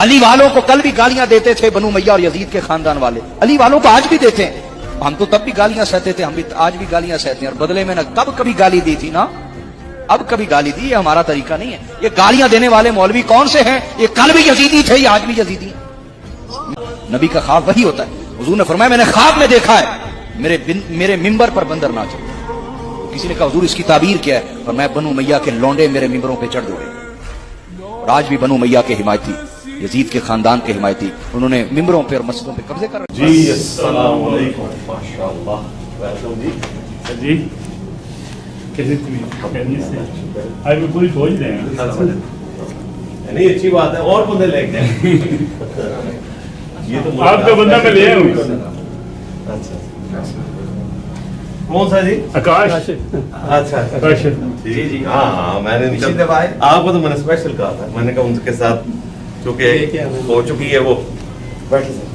अली वालों को कल भी गालियां देते थे बनु मैया और यजीद के खानदान वाले, अली वालों को आज भी देते हैं। हम तो तब भी गालियां सहते थे, हम भी आज भी गालियां सहते हैं, और बदले में ना तब कभी गाली दी थी ना अब कभी गाली दी। ये हमारा तरीका नहीं है। ये गालियां देने वाले मौलवी कौन से हैं? ये कल भी यजीदी थे, ये आज भी यजीदी हैं। नबी का ख्वाब वही होता है। हुजूर ने फरमाया मैंने ख्वाब में देखा है मेरे मिंबर पर बंदर नाचे। किसी ने कहा हुजूर इसकी ताबीर क्या है? और मैं बनु मैया के लौंडे मेरे मिंबरों पे चढ़ दौड़े। और आज भी बनु मैया के हिमायती, यजीद के खानदान के हिमायती, उन्होंने मिंबरों पे और मस्जिदों पे कब्जे कर रखे। जी अस्सलाम वालेकुम, माशाअल्लाह, वेलकम जी। कैसे आज भी पूरी खोज रहे हैं। नहीं अच्छी बात है, और बंदे लेके जाए। ये तो आपका बंदा मैं ले आऊँ। अच्छा, कौन सा जी? आकाश। अच्छा आकाश जी जी, हाँ मैंने आपको तो मैंने स्पेशल कहा था, मैंने कहा उनके साथ चूंकि हो चुकी है वो। बैठे सर,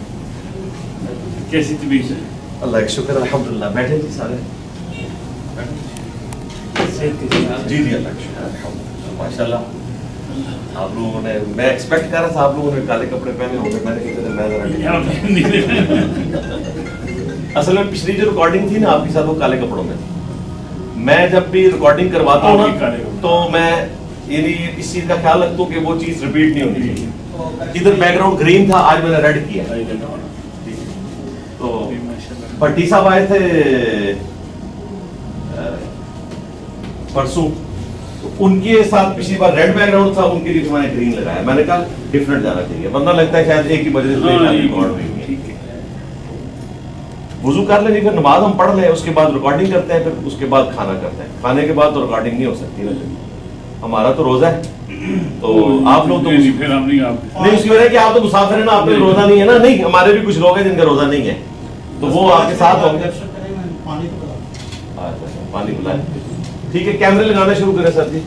कैसी तबीयत है? अल्लाह का शुक्र अल्हम्दुलिल्लाह। बैठे जी सारे। जी जी अल्लाह का शुक्र अल्हम्दुलिल्लाह, माशाल्लाह। आप लोगों ने, मैं एक्सपेक्ट कर रहा था आप लोगों ने काले कपड़े पहने होंगे, मैंने कहा मैं जरा असल में पिछली जो रिकॉर्डिंग थी ना आपके साथ, वो काले कपड़ों में थी। मैं जब भी रिकॉर्डिंग करवाता हूँ ना तो मैं यानी इस चीज का ख्याल रखता हूँ कि वो चीज रिपीट नहीं होनी चाहिए। इधर बैकग्राउंड ग्रीन था, आज मैंने रेड किया। तो भट्टी साहब आए थे परसों, तो उनके साथ पिछली बार रेड बैकग्राउंड था, उनके लिए मैंने ग्रीन लगाया। मैंने कहा डिफरेंट जाना चाहिए, वरना लगता है शायद एक ही मजलिस में रिकॉर्ड हुई है। वुजू कर लेंगे, फिर नमाज हम पढ़ लें, उसके बाद रिकॉर्डिंग करते हैं, फिर उसके बाद खाना करते हैं। खाने के बाद तो रिकॉर्डिंग नहीं हो सकती ना, हमारा तो रोजा है। तो आप लोग तो फिर हम नहीं उसकी वजह कि आप तो मुसाफिर है ना, आप पे रोजा नहीं है ना। नहीं, हमारे भी कुछ लोग हैं जिनका रोजा नहीं है, तो वो आपके साथ होंगे। पानी पिलाएं, ठीक है। कैमरे लगाना शुरू करें सर जी।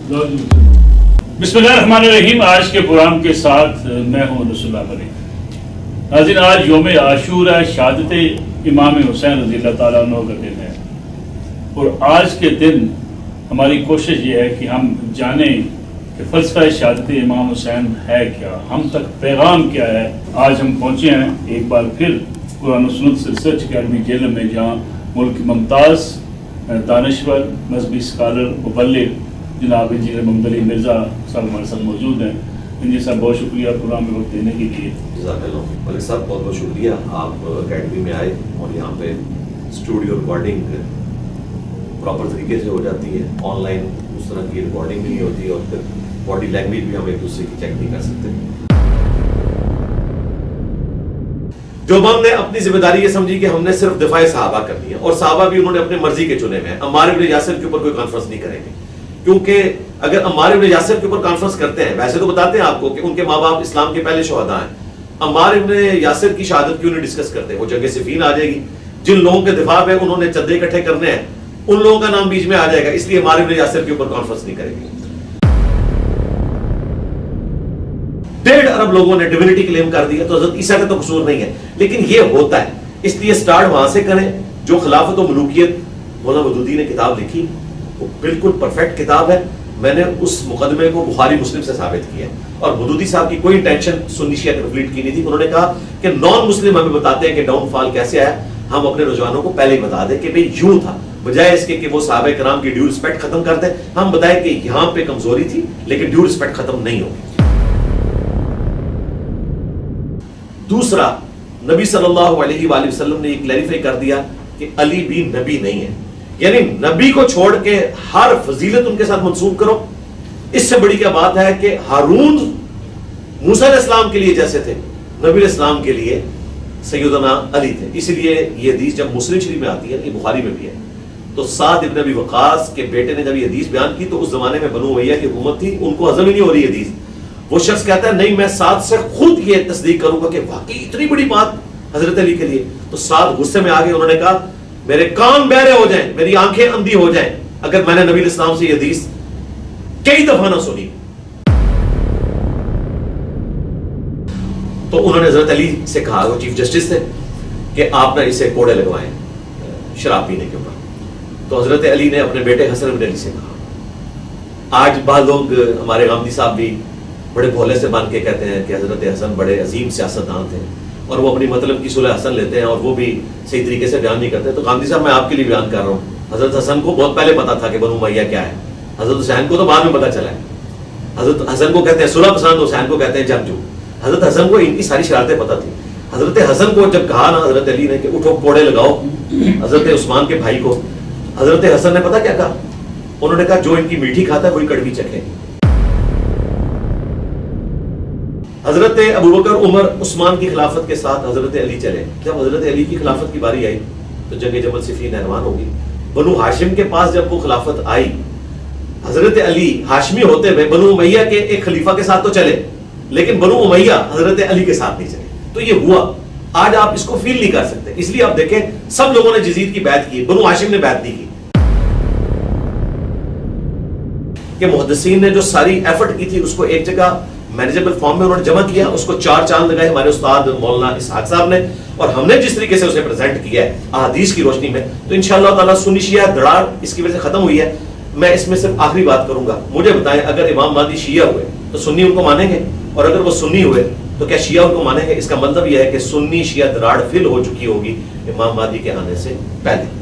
बिस्मिल्लाहिर्रहमानिर्रहीम। आज के प्रोग्राम के साथ मैं हूँ रसूलुल्लाह मलिक। नाज़रीन, आज यौम आशूरा शहादत इमाम हुसैन रज़ियल्लाहु ताला अन्हु का दिन है, और आज के दिन हमारी कोशिश ये है कि हम जानें कि फ़लसफ़ा शहादत इमाम हुसैन है क्या, हम तक पैगाम क्या है। आज हम पहुँचे हैं एक बार फिर कुरान और सुन्नत रिसर्च अकेडमी जेल में, जहाँ मुल्क की मुमताज़ दानिश्वर मजहबी स्कॉलर मुबल्लिग जनाब इंजीनियर मोहम्मद अली मिर्ज़ा साहब हमारे साथ मौजूद हैं। इंजीनियर साहब बहुत शुक्रिया प्रोग्राम में वक्त देने के लिए। मलिक साहब बहुत बहुत शुक्रिया, आप अकेडमी में आए और यहाँ पे स्टूडियो रिकॉर्डिंग प्रॉपर तरीके से हो जाती है। ऑनलाइन उस तरह की रिकॉर्डिंग भी नहीं होती, और फिर बॉडी लैंग्वेज भी हम एक दूसरे की चेक नहीं कर सकते। जो हमने अपनी जिम्मेदारी ये समझी कि हमने सिर्फ दिफाए सहाबा करनी है, और सहाबा भी उन्होंने अपने मर्जी के चुने में। अम्मार इब्न यासिर के ऊपर कोई कॉन्फ्रेंस नहीं करेंगे, क्योंकि अगर अम्मार इब्न यासिर के ऊपर कॉन्फ्रेंस करते हैं, वैसे तो बताते हैं आपको कि उनके माँ बाप इस्लाम के पहले शोहदा हैं, अम्मार इब्न यासिर की शहादत क्यों नहीं डिस्कस करते? वो जंग सिफीन आ जाएगी, जिन लोगों के दिफा पे उन्होंने चंदे इकट्ठे करने हैं उन लोगों का नाम बीच में आ जाएगा, इसलिए अम्मार इब्न यासिर के ऊपर कॉन्फ्रेंस नहीं करेंगे। 1.5 अरब लोगों ने डिविनिटी क्लेम कर दिया, तो हज़रत ईसा का तो कसूर नहीं है, लेकिन ये होता है। इसलिए स्टार्ट वहां से करें। जो खिलाफत और मलूकियत मौलाना मदूदी ने किताब लिखी, वो बिल्कुल परफेक्ट किताब है। मैंने उस मुकदमे को बुखारी मुस्लिम से साबित किया, और मदूदी साहब की कोई इंटेंशन सुन्नी शिया कन्फ्लिक्ट की नहीं थी। उन्होंने कहा कि नॉन मुस्लिम हमें बताते हैं कि डाउनफॉल कैसे आया, हम अपने रुझानों को पहले ही बता दें कि भाई यूं था, बजाय इसके कि वो सहाबा किराम की ड्यू रिस्पेक्ट खत्म कर दें, हम बताएं कि यहां पे कमजोरी थी, लेकिन ड्यू रिस्पेक्ट खत्म नहीं होगी। दूसरा, नबी सल्लल्लाहु अलैहि वसल्लम ने क्लैरिफाई कर दिया कि अली भी नबी नहीं है, यानी नबी को छोड़ के हर फजीलत उनके साथ मंसूब करो। इससे बड़ी क्या बात है कि हारून मूसा अलैहिस्सलाम के लिए जैसे थे, नबी अलैहिस्सलाम के लिए सैयदना अली थे। इसलिए ये हदीस जब मुस्लिम शरीफ में आती है, ये बुखारी में भी है, तो साद इब्न अबी वक़ास के बेटे ने जब ये हदीस बयान की, तो उस जमाने में बनु उमय्या की हुकूमत थी, उनको हजम ही नहीं हो रही हदीस। वो शख्स कहता है नहीं, मैं साद से खुद ये तस्दीक करूंगा कि वाकई इतनी बड़ी बात हजरत अली के लिए। तो साद गुस्से में आ गए, उन्होंने कहा मेरे कान बहरे हो जाएं, मेरी आंखें अंधी हो जाएं, अगर मैंने नबी इस्लाम से ये हदीस कई दफा ना सुनी। तो उन्होंने हजरत अली से कहा, वो चीफ जस्टिस थे, कि आप ना इसे कोड़े लगवाएं शराब पीने के ऊपर। तो हजरत अली ने अपने बेटे हसन इब्न अली से कहा। आज बाद लोग, हमारे गांधी साहब भी बड़े भोले से बन के कहते हैं कि हजरत हसन बड़े अजीम सियासतदान थे और वो अपनी मतलब की सुलह हसन लेते हैं और वो भी सही तरीके से बयान नहीं करते। तो गांधी साहब मैं आपके लिए बयान कर रहा हूँ, हजरत हसन को बहुत पहले पता था कि बनु उमैया क्या है, हजरत हुसैन को तो बाद में पता चला है। हजरत हसन को कहते हैं सुलह पसंद, हुसैन को कहते हैं जंगजू। हजरत हसन को इनकी सारी शरारतें पता थी। हजरत हसन को जब कहा ना हजरत अली ने कि उठो कोड़े लगाओ हजरत उस्मान के भाई को, हजरत हसन ने पता क्या कहा? उन्होंने कहा जो इनकी मीठी खाता है वही कड़वी चखे। हजरत अबू बकर, उमर, उस्मान की खिलाफत के साथ हजरत अली चले। जब हजरत अली की खिलाफत की बारी आई तो जंग जमल सिफीन एहवान होगी। बनु हाशिम के पास जब वो खिलाफत आई, हजरत अली हाशमी होते हुए बनु उमैया के एक खलीफा के साथ तो चले, लेकिन बनु उमैया हजरत अली के साथ नहीं चले। तो ये हुआ, आज आप इसको फील नहीं कर सकते। इसलिए आप देखें सब लोगों ने यजीद की बैत की, बनु हाशिम ने बैत नहीं की। कि मुहद्दिसीन ने जो सारी एफर्ट की थी उसको एक जगह मैनेजेबल फॉर्म में उन्होंने जमा किया, उसको 4 चांद लगाए हमारे उस्ताद मौलाना इसहाक साहब ने, और हमने जिस तरीके से उसे प्रेजेंट किया है अहादीस की रोशनी में, तो इंशाअल्लाह ताला सुन्नी शिया दरार इसकी वजह से खत्म हुई है। मैं इसमें सिर्फ आखिरी बात करूंगा, मुझे बताएं अगर इमाम महदी शिया हुए तो सुन्नी उनको मानेंगे, और अगर वो सुन्नी हुए तो क्या शिया उनको मानेंगे? इसका मतलब यह है कि सुन्नी शिया दरार फिल हो चुकी होगी इमाम महदी के आने से पहले।